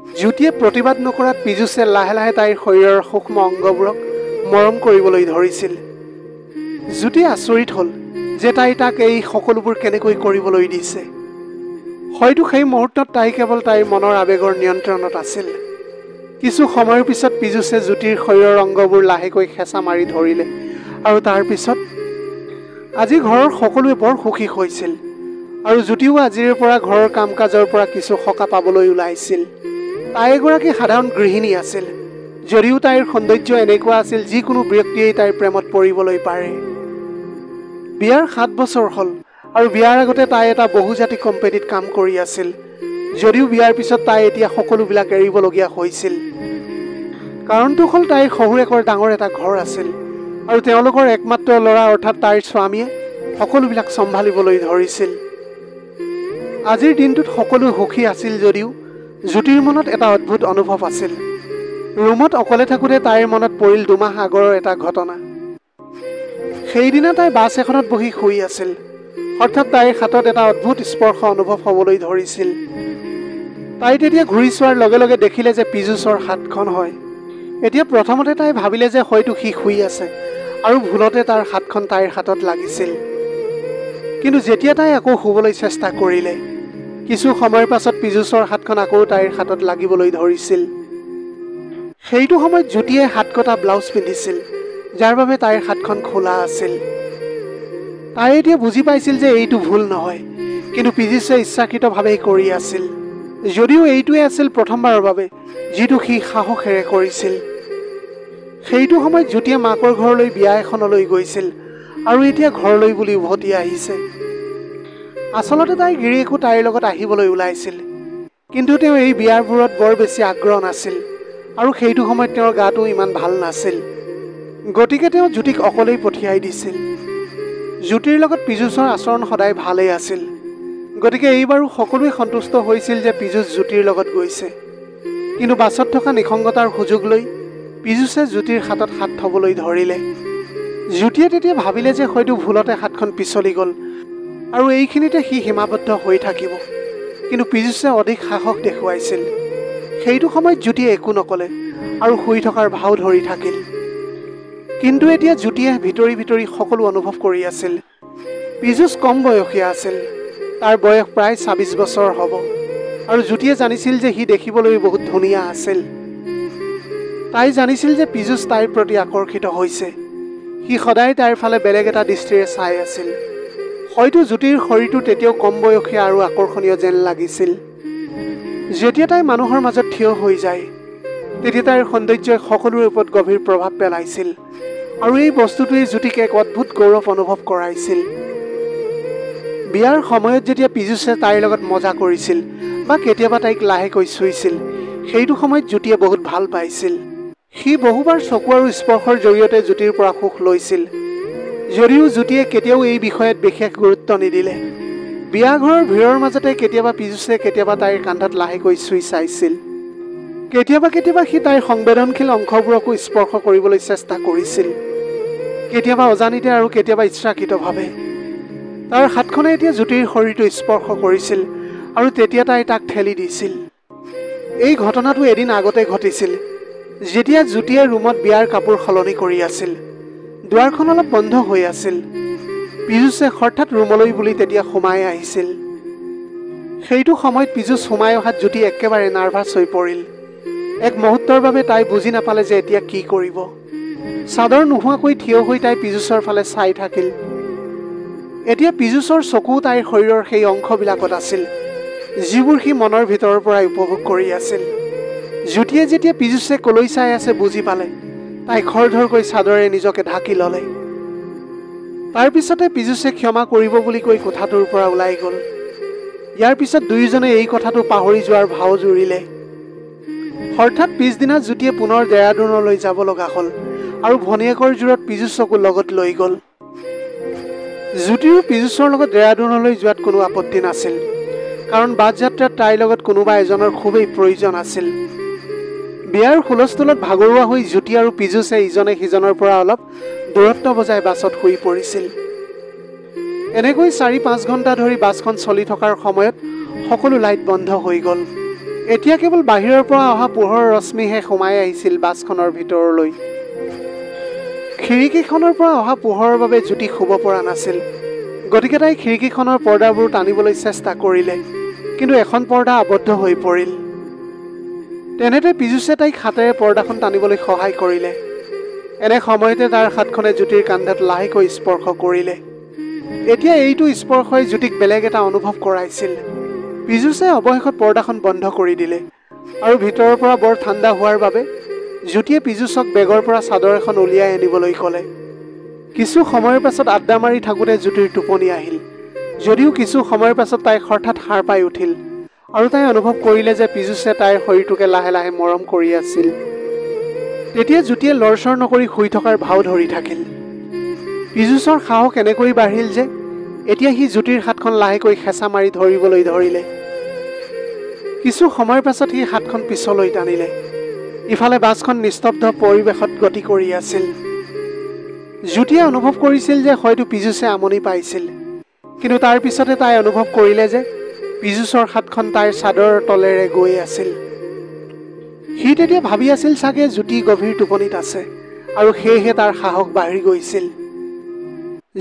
জ্যোতিয়ে প্ৰতিবাদ নকৰাত পীযুষে লাহে লাহে তাইৰ শৰীৰৰ সূক্ষ্ম অংগবোৰক মৰম কৰিবলৈ ধৰিছিল। জ্যোতি আচৰিত হ'ল যে তাই তাক এই সকলোবোৰ কেনেকৈ কৰিবলৈ দিছে। হয়তো সেই মুহূৰ্তত তাই কেৱল তাইৰ মনৰ আৱেগৰ নিয়ন্ত্ৰণত আছিল। কিছু সময়ৰ পিছত পীযুষে জ্যোতিৰ শৰীৰৰ অংগবোৰ লাহেকৈ হেঁচা মাৰি ধৰিলে আৰু তাৰ পিছত আজি ঘৰৰ সকলোৱে বৰ সুখী হৈছিল আৰু জ্যোতিও আজিৰে পৰা ঘৰৰ কাম কাজৰ পৰা কিছু সকাহ পাবলৈ ওলাইছিল। তাই এগৰাকী সাধাৰণ গৃহিণী আছিল, যদিও তাইৰ সৌন্দৰ্য এনেকুৱা আছিল যিকোনো ব্যক্তিয়েই তাইৰ প্ৰেমত পৰিবলৈ পাৰে। বিয়াৰ 7 বছৰ হ'ল আৰু বিয়াৰ আগতে তাই এটা বহুজাতিক কোম্পানীত কাম কৰি আছিল, যদিও বিয়াৰ পিছত তাই এতিয়া সকলোবিলাক এৰিবলগীয়া হৈছিল। কাৰণটো হ'ল তাইৰ শহুৰেকৰ ডাঙৰ এটা ঘৰ আছিল আৰু তেওঁলোকৰ একমাত্ৰ ল'ৰা অৰ্থাৎ তাইৰ স্বামীয়ে সকলোবিলাক চম্ভালিবলৈ ধৰিছিল। আজিৰ দিনটোত সকলো সুখী আছিল যদিও জ্যোতিৰ মনত এটা অদ্ভুত অনুভৱ আছিল। ৰুমত অকলে থাকোঁতে তাইৰ মনত পৰিল 2 মাহ আগৰ এটা ঘটনা। সেইদিনা তাই বাছ এখনত বহি শুই আছিল। অৰ্থাৎ তাইৰ হাতত এটা অদ্ভুত স্পৰ্শ অনুভৱ হ'বলৈ ধৰিছিল। তাই তেতিয়া ঘূৰি চোৱাৰ লগে লগে দেখিলে যে পীযুষৰ হাতখন হয়। এতিয়া প্ৰথমতে তাই ভাবিলে যে হয়তো সি শুই আছে আৰু ভুলতে তাৰ হাতখন তাইৰ হাতত লাগিছিল। কিন্তু যেতিয়া তাই আকৌ শুবলৈ চেষ্টা কৰিলে, কিছু সময়ৰ পাছত পীযুষৰ হাতখন আকৌ তাইৰ হাতত লাগিবলৈ ধৰিছিল। সেইটো সময়ত জ্যোতিয়ে হাত কটা ব্লাউজ পিন্ধিছিল, যাৰ বাবে তাইৰ হাতখন খোলা আছিল। তাই এতিয়া বুজি পাইছিল যে এইটো ভুল নহয়, কিন্তু পীযুষে ইচ্ছাকৃতভাৱেই কৰি আছিল, যদিও এইটোৱে আছিল প্ৰথমবাৰৰ বাবে যিটো সি সাহসেৰে কৰিছিল। সেইটো সময়ত জ্যোতিয়ে মাকৰ ঘৰলৈ বিয়া এখনলৈ গৈছিল আৰু এতিয়া ঘৰলৈ বুলি উভতি আহিছে। আচলতে তাইৰ গিৰিয়েকো তাইৰ লগত আহিবলৈ ওলাইছিল, কিন্তু তেওঁ এই বিয়াবোৰত বৰ বেছি আগ্ৰহ নাছিল আৰু সেইটো সময়ত তেওঁৰ গাটো ইমান ভাল নাছিল। গতিকে তেওঁ জ্যোতিক অকলেই পঠিয়াই দিছিল। জ্যোতিৰ লগত পীযুষৰ আচৰণ সদায় ভালেই আছিল, গতিকে এইবাৰো সকলোৱে সন্তুষ্ট হৈছিল যে পীযুষ জ্যোতিৰ লগত গৈছে। কিন্তু বাছত থকা নিসংগতাৰ সুযোগ লৈ পীযুষে জ্যোতিৰ হাতত হাত থ'বলৈ ধৰিলে। জ্যোতিয়ে তেতিয়া ভাবিলে যে হয়তো ভুলতে হাতখন পিছলি গ'ল আৰু এইখিনিতে সি সীমাবদ্ধ হৈ থাকিব, কিন্তু পীযুষে অধিক সাহস দেখুৱাইছিল। সেইটো সময়ত জ্যোতিয়ে একো নক'লে আৰু শুই থকাৰ ভাও ধৰি থাকিল। কিন্তু এতিয়া জ্যোতিয়ে ভিতৰি ভিতৰি সকলো অনুভৱ কৰি আছিল। পীযুষ কম বয়সীয়া আছিল, তাৰ বয়স প্ৰায় 26 বছৰ হ'ব আৰু জ্যোতিয়ে জানিছিল যে সি দেখিবলৈ বহুত ধুনীয়া আছিল। তাই জানিছিল যে পীযুষ তাইৰ প্ৰতি আকৰ্ষিত হৈছে। সি সদায় তাইৰ ফালে বেলেগ এটা দৃষ্টিৰে চাই আছিল। হয়তো জ্যোতিৰ শৰীৰটো তেতিয়াও কম বয়সীয়া আৰু আকৰ্ষণীয় যেন লাগিছিল। যেতিয়া তাই মানুহৰ মাজত থিয় হৈ যায়, তেতিয়া তাইৰ সৌন্দৰ্যই সকলোৰে ওপৰত গভীৰ প্ৰভাৱ পেলাইছিল আৰু এই বস্তুটোৱে জ্যোতিক এক অদ্ভুত গৌৰৱ অনুভৱ কৰাইছিল। বিয়াৰ সময়ত যেতিয়া পীযুষে তাইৰ লগত মজা কৰিছিল বা কেতিয়াবা তাইক লাহেকৈ চুইছিল, সেইটো সময়ত জ্যোতিয়ে বহুত ভাল পাইছিল। সি বহুবাৰ চকু আৰু স্পৰ্শৰ জৰিয়তে জ্যোতিৰ পৰা সুখ লৈছিল, যদিও জ্যোতিয়ে কেতিয়াও এই বিষয়ত বিশেষ গুৰুত্ব নিদিলে। বিয়াঘৰৰ ভিৰৰ মাজতে কেতিয়াবা পীযুষে কেতিয়াবা তাইৰ কান্ধত লাহেকৈ চুই চাইছিল। কেতিয়াবা কেতিয়াবা সি তাইৰ সংবেদনশীল অংশবোৰকো স্পৰ্শ কৰিবলৈ চেষ্টা কৰিছিল, কেতিয়াবা অজানিতে আৰু কেতিয়াবা ইচ্ছাকৃতভাৱে। তাৰ হাতখনে এতিয়া জ্যোতিৰ শৰীৰটো স্পৰ্শ কৰিছিল আৰু তেতিয়া তাই তাক ঠেলি দিছিল। এই ঘটনাটো এদিন আগতে ঘটিছিল, যেতিয়া জ্যোতিয়ে ৰুমত বিয়াৰ কাপোৰ সলনি কৰি আছিল। দুৱাৰখন অলপ বন্ধ হৈ আছিল। পীযুষে হঠাৎ ৰুমলৈ বুলি তেতিয়া সোমাই আহিছিল। সেইটো সময়ত পীযুষ সোমাই অহাত জ্যোতি একেবাৰে নাৰ্ভাছ হৈ পৰিল। এক মুহূৰ্তৰ বাবে তাই বুজি নাপালে যে এতিয়া কি কৰিব। চাদৰ নোহোৱাকৈ থিয় হৈ তাই পীযুষৰ ফালে চাই থাকিল। এতিয়া পীযুষৰ চকু তাইৰ শৰীৰৰ সেই অংশবিলাকত আছিল, যিবোৰ সি মনৰ ভিতৰৰ পৰাই উপভোগ কৰি আছিল। জ্যোতিয়ে যেতিয়া পীযুষে কলৈ চাই আছে বুজি পালে, তাই খৰধৰকৈ চাদৰে নিজকে ঢাকি ল'লে। তাৰ পিছতে পীযুষে ক্ষমা কৰিব বুলি কৈ কোঠাটোৰ পৰা ওলাই গ'ল। ইয়াৰ পিছত দুয়োজনে এই কথাটো পাহৰি যোৱাৰ ভাও জুৰিলে। হঠাৎ পিছদিনা জ্যোতিয়ে পুনৰ ডেৰাডুনলৈ যাব লগা হ'ল আৰু ভনীয়েকৰ জোৰত পীযুষকো লগত লৈ গ'ল। জ্যোতিৰো পীযুষৰ লগত ডেৰাডুনলৈ যোৱাত কোনো আপত্তি নাছিল, কাৰণ বাছ যাত্ৰাত তাইৰ লগত কোনোবা এজনৰ খুবেই প্ৰয়োজন আছিল। বিয়াৰ হুলস্থুলত ভাগৰুৱা হৈ জ্যোতি আৰু পীযুষে ইজনে সিজনৰ পৰা অলপ দূৰত্ব বজাই বাছত শুই পৰিছিল। এনেকৈ 4-5 ঘণ্টা ধৰি বাছখন চলি থকাৰ সময়ত সকলো লাইট বন্ধ হৈ গ'ল। এতিয়া কেৱল বাহিৰৰ পৰা অহা পোহৰৰ ৰশ্মিহে সোমাই আহিছিল বাছখনৰ ভিতৰলৈ। খিৰিকীখনৰ পৰা অহা পোহৰৰ বাবে জ্যোতি শুব পৰা নাছিল। গতিকে তাই খিৰিকীখনৰ পৰ্দাবোৰ টানিবলৈ চেষ্টা কৰিলে, কিন্তু এখন পৰ্দা আবদ্ধ হৈ পৰিল। তেনেতে পীযুষে তাইক হাতেৰে পৰ্দাখন টানিবলৈ সহায় কৰিলে। এনে সময়তে তাৰ হাতখনে জ্যোতিৰ কান্ধত লাহেকৈ স্পৰ্শ কৰিলে। এতিয়া এইটো স্পৰ্শই জ্যোতিক বেলেগ এটা অনুভৱ কৰাইছিল। পীযুষে অৱশেষত পৰ্দাখন বন্ধ কৰি দিলে আৰু ভিতৰৰ পৰা বৰ ঠাণ্ডা হোৱাৰ বাবে জ্যোতিয়ে পীযুষক বেগৰ পৰা চাদৰ এখন উলিয়াই আনিবলৈ ক'লে। কিছু সময়ৰ পাছত আড্ডা মাৰি থাকোঁতে জ্যোতিৰ টোপনি আহিল। যদিও কিছু সময়ৰ পাছত তাই হঠাৎ সাৰ পাই উঠিল আৰু তাই অনুভৱ কৰিলে যে পীযুষে তাইৰ শৰীৰটোকে লাহে লাহে মৰম কৰি আছিল। তেতিয়া জ্যোতিয়ে লৰচৰ নকৰি শুই থকাৰ ভাও ধৰি থাকিল। পীযুষৰ সাহস এনেকৈ বাঢ়িল যে এতিয়া সি জ্যোতিৰ হাতখন লাহেকৈ হেঁচা মাৰি ধৰিবলৈ ধৰিলে। কিছু সময়ৰ পাছত সি হাতখন পিছলৈ টানিলে। ইফালে বাছখন নিস্তব্ধ পৰিৱেশত গতি কৰি আছিল। জ্যোতিয়ে অনুভৱ কৰিছিল যে হয়তো পীযুষে আমনি পাইছিল, কিন্তু তাৰ পিছতে তাই অনুভৱ কৰিলে যে পীযুষৰ হাতখন তাইৰ চাদৰৰ তলেৰে গৈ আছিল। সি তেতিয়া ভাবি আছিল চাগে জ্যোতি গভীৰ টোপনিত আছে আৰু সেয়েহে তাৰ সাহস বাঢ়ি গৈছিল।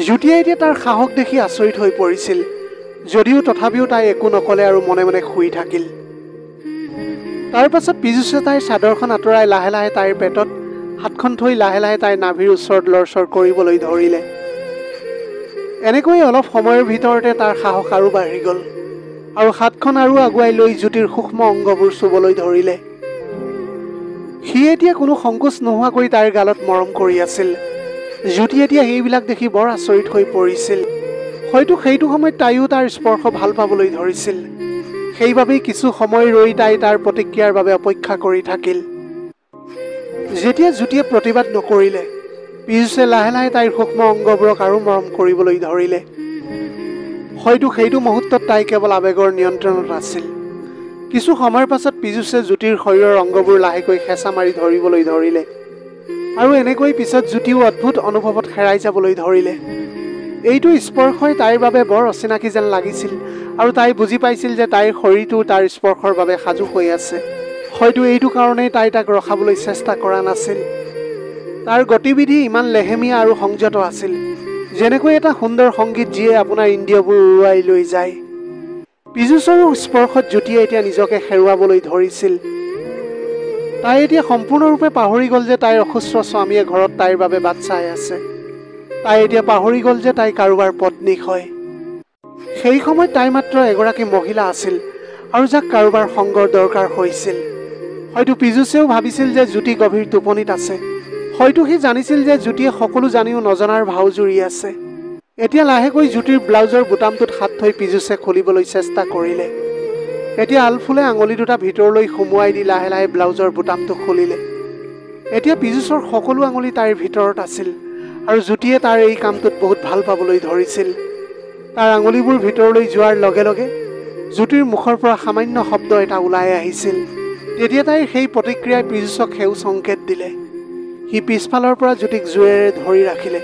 জ্যোতিয়ে এতিয়া তাৰ সাহস দেখি আচৰিত হৈ পৰিছিল, যদিও তথাপিও তাই একো নকলে আৰু মনে মনে শুই থাকিল। তাৰ পাছত পীযুষে তাইৰ চাদৰখন আঁতৰাই লাহে লাহে তাইৰ পেটত হাতখন থৈ লাহে লাহে তাইৰ নাভিৰ ওচৰত লৰচৰ কৰিবলৈ ধৰিলে। এনেকৈ অলপ সময়ৰ ভিতৰতে তাৰ সাহস আৰু বাঢ়ি গ'ল আৰু হাতখন আৰু আগুৱাই লৈ জ্যোতিৰ সূক্ষ্ম অংগবোৰ চুবলৈ ধৰিলে। সি এতিয়া কোনো সংকোচ নোহোৱাকৈ তাইৰ গালত মৰম কৰি আছিল। জ্যোতি এতিয়া সেইবিলাক দেখি বৰ আচৰিত হৈ পৰিছিল। হয়তো সেইটো সময়ত তাইও তাৰ স্পৰ্শ ভাল পাবলৈ ধৰিছিল। সেইবাবেই কিছু সময় ৰৈ তাই তাৰ প্ৰতিক্ৰিয়াৰ বাবে অপেক্ষা কৰি থাকিল। যেতিয়া জ্যোতিয়ে প্ৰতিবাদ নকৰিলে, পীযুষে লাহে লাহে তাইৰ সূক্ষ্ম অংগবোৰক আৰু মৰম কৰিবলৈ ধৰিলে। হয়তো সেইটো মুহূৰ্তত তাই কেৱল আৱেগৰ নিয়ন্ত্ৰণত আছিল। কিছু সময়ৰ পাছত পীযুষে জ্যোতিৰ শৰীৰৰ অংগবোৰ লাহেকৈ হেঁচা মাৰি ধৰিবলৈ ধৰিলে আৰু এনেকৈ পিছত জ্যোতিও অদ্ভুত অনুভৱত হেৰাই যাবলৈ ধৰিলে। এইটো স্পৰ্শই তাইৰ বাবে বৰ অচিনাকি যেন লাগিছিল আৰু তাই বুজি পাইছিল যে তাইৰ শৰীৰটো তাৰ স্পৰ্শৰ বাবে সাজু হৈ আছে। হয়তো এইটো কাৰণেই তাই তাক ৰখাবলৈ চেষ্টা কৰা নাছিল। তাৰ গতিবিধি ইমান লেহেমীয়া আৰু সংযত আছিল, যেনেকৈ এটা সুন্দৰ সংগীত যিয়ে আপোনাৰ ইন্দ্ৰিয়বোৰ উৰুৱাই লৈ যায়। পীযুষৰো স্পৰ্শত জ্যোতিয়ে এতিয়া নিজকে হেৰুৱাবলৈ ধৰিছিল। তাই এতিয়া সম্পূৰ্ণৰূপে পাহৰি গ'ল যে তাইৰ অসুস্থ স্বামীয়ে ঘৰত তাইৰ বাবে বাট চাই আছে। তাই এতিয়া পাহৰি গ'ল যে তাই কাৰোবাৰ পত্নী হয়। সেই সময়ত তাই মাত্ৰ এগৰাকী মহিলা আছিল আৰু যাক কাৰোবাৰ সংগৰ দৰকাৰ হৈছিল। হয়তো পীযুষেও ভাবিছিল যে জ্যোতি গভীৰ টোপনিত আছে। হয়তো সি জানিছিল যে জ্যোতিয়ে সকলো জানিও নজনাৰ ভাও জুৰি আছে। এতিয়া লাহেকৈ জ্যোতিৰ ব্লাউজৰ বুটামটোত হাত থৈ পীযুষে খুলিবলৈ চেষ্টা কৰিলে। এতিয়া আলফুলে আঙুলি দুটা ভিতৰলৈ সুমুৱাই দি লাহে লাহে ব্লাউজৰ বুটামটো খুলিলে। এতিয়া পীযুষৰ সকলো আঙুলি তাইৰ ভিতৰত আছিল আৰু জ্যোতিয়ে তাৰ এই কামটোত বহুত ভাল পাবলৈ ধৰিছিল। তাৰ আঙুলিবোৰ ভিতৰলৈ যোৱাৰ লগে লগে জ্যোতিৰ মুখৰ পৰা সামান্য শব্দ এটা ওলাই আহিছিল। তেতিয়া তাইৰ সেই প্ৰতিক্ৰিয়াই পীযুষক সেউ সংকেত দিলে। সি পিছফালৰ পৰা জ্যোতিক জোৰেৰে ধৰি ৰাখিলে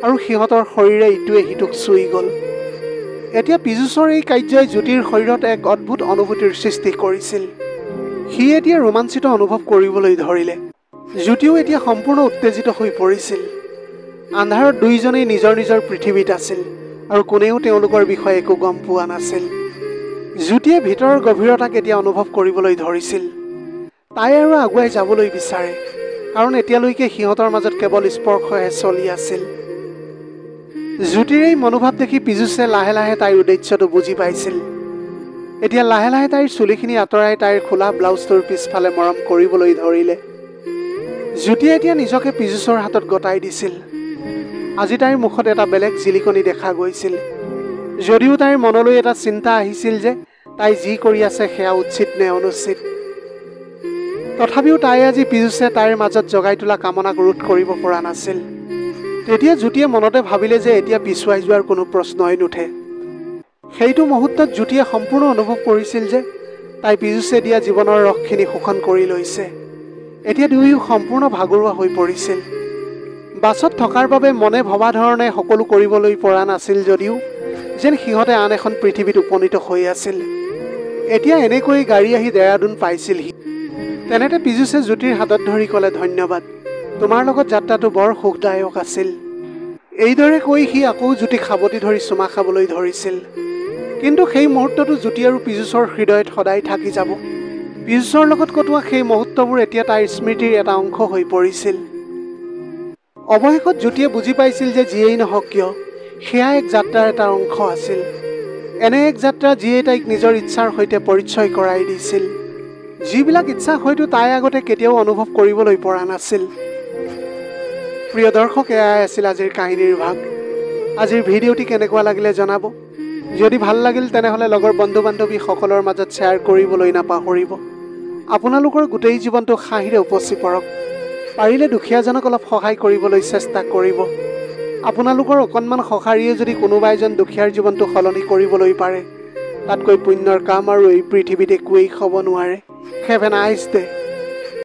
আৰু সিহঁতৰ শৰীৰে ইটোৱে সিটোক চুই গ'ল। এতিয়া পীযুষৰ এই কাৰ্যই জ্যোতিৰ শৰীৰত এক অদ্ভুত অনুভূতিৰ সৃষ্টি কৰিছিল। সি এতিয়া ৰোমাঞ্চিত অনুভৱ কৰিবলৈ ধৰিলে। জ্যোতিও এতিয়া সম্পূৰ্ণ উত্তেজিত হৈ পৰিছিল। আন্ধাৰত দুয়োজনেই নিজৰ নিজৰ পৃথিৱীত আছিল আৰু কোনেও তেওঁলোকৰ বিষয়ে একো গম পোৱা নাছিল। জ্যোতিয়ে ভিতৰৰ গভীৰতাক এতিয়া অনুভৱ কৰিবলৈ ধৰিছিল। তাই আৰু আগুৱাই যাবলৈ বিচাৰে, কাৰণ এতিয়ালৈকে সিহঁতৰ মাজত কেৱল স্পৰ্শহে চলি আছিল। জ্যোতিৰ এই মনোভাৱ দেখি পীযুষে লাহে লাহে তাইৰ উদ্দেশ্যটো বুজি পাইছিল। এতিয়া লাহে লাহে তাইৰ চুলিখিনি আঁতৰাই তাইৰ খোলা ব্লাউজটোৰ পিছফালে মৰম কৰিবলৈ ধৰিলে। জ্যোতিয়ে এতিয়া নিজকে পীযুষৰ হাতত গতাই দিছিল। আজি তাইৰ মুখত এটা বেলেগ জিলিকনি দেখা গৈছিল। যদিও তাইৰ মনলৈ এটা চিন্তা আহিছিল যে তাই যি কৰি আছে সেয়া উচিত নে অনুচিত। তথাপিও তাই আজি পীযুষে তাইৰ মাজত জগাই তোলা কামনাক ৰোধ কৰিব পৰা নাছিল। তেতিয়া জ্যোতিয়ে মনতে ভাবিলে যে এতিয়া পিছুৱাই যোৱাৰ কোনো প্ৰশ্নই নুঠে। সেইটো মুহূৰ্তত জ্যোতিয়ে সম্পূৰ্ণ অনুভৱ কৰিছিল যে তাই পীযুষে দিয়া জীৱনৰ ৰসখিনি শোষণ কৰি লৈছে। এতিয়া দুয়ো সম্পূৰ্ণ ভাগৰুৱা হৈ পৰিছিল। বাছত থকাৰ বাবে মনে ভবা ধৰণে সকলো কৰিবলৈ পৰা নাছিল যদিও যেন সিহঁতে আন এখন পৃথিৱীত উপনীত হৈ আছিল। এতিয়া এনেকৈ গাড়ী আহি দেৰাদুন পাইছিলহি। তেনেতে পীযুষে জ্যোতিৰ হাতত ধৰি ক'লে, ধন্যবাদ, তোমাৰ লগত যাত্ৰাটো বৰ সুখদায়ক আছিল। এইদৰে কৈ সি আকৌ জ্যোতিক সাৱটি ধৰি চুমা খাবলৈ ধৰিছিল। কিন্তু সেই মুহূৰ্তটো জ্যোতি আৰু পীযুষৰ হৃদয়ত সদায় থাকি যাব। পীযুষৰ লগত কটোৱা সেই মুহূৰ্তবোৰ এতিয়া তাইৰ স্মৃতিৰ এটা অংশ হৈ পৰিছিল। অৱশেষত জ্যোতিয়ে বুজি পাইছিল যে যিয়েই নহওক কিয় সেয়া এক যাত্ৰাৰ এটা অংশ আছিল। এনে এক যাত্ৰা যিয়ে তাইক নিজৰ ইচ্ছাৰ সৈতে পৰিচয় কৰাই দিছিল, যিবিলাক ইচ্ছা হয়তো তাই আগতে কেতিয়াও অনুভৱ কৰিবলৈ পৰা নাছিল। প্ৰিয় দৰ্শক, এয়াই আছিল আজিৰ কাহিনীৰ ভাগ। আজিৰ ভিডিঅ'টি কেনেকুৱা লাগিলে জনাব। যদি ভাল লাগিল তেনেহ'লে লগৰ বন্ধু বান্ধৱীসকলৰ মাজত শ্বেয়াৰ কৰিবলৈ নাপাহৰিব। আপোনালোকৰ গোটেই জীৱনটো হাঁহিৰে উপচি পৰক। পাৰিলে দুখীয়াজনক অলপ সহায় কৰিবলৈ চেষ্টা কৰিব। আপোনালোকৰ অকণমান সঁহাৰিয়ে যদি কোনোবা এজন দুখীয়াৰ জীৱনটো সলনি কৰিবলৈ পাৰে, তাতকৈ পুণ্যৰ কাম আৰু এই পৃথিৱীত একোৱেই হ'ব নোৱাৰে। Have a nice day.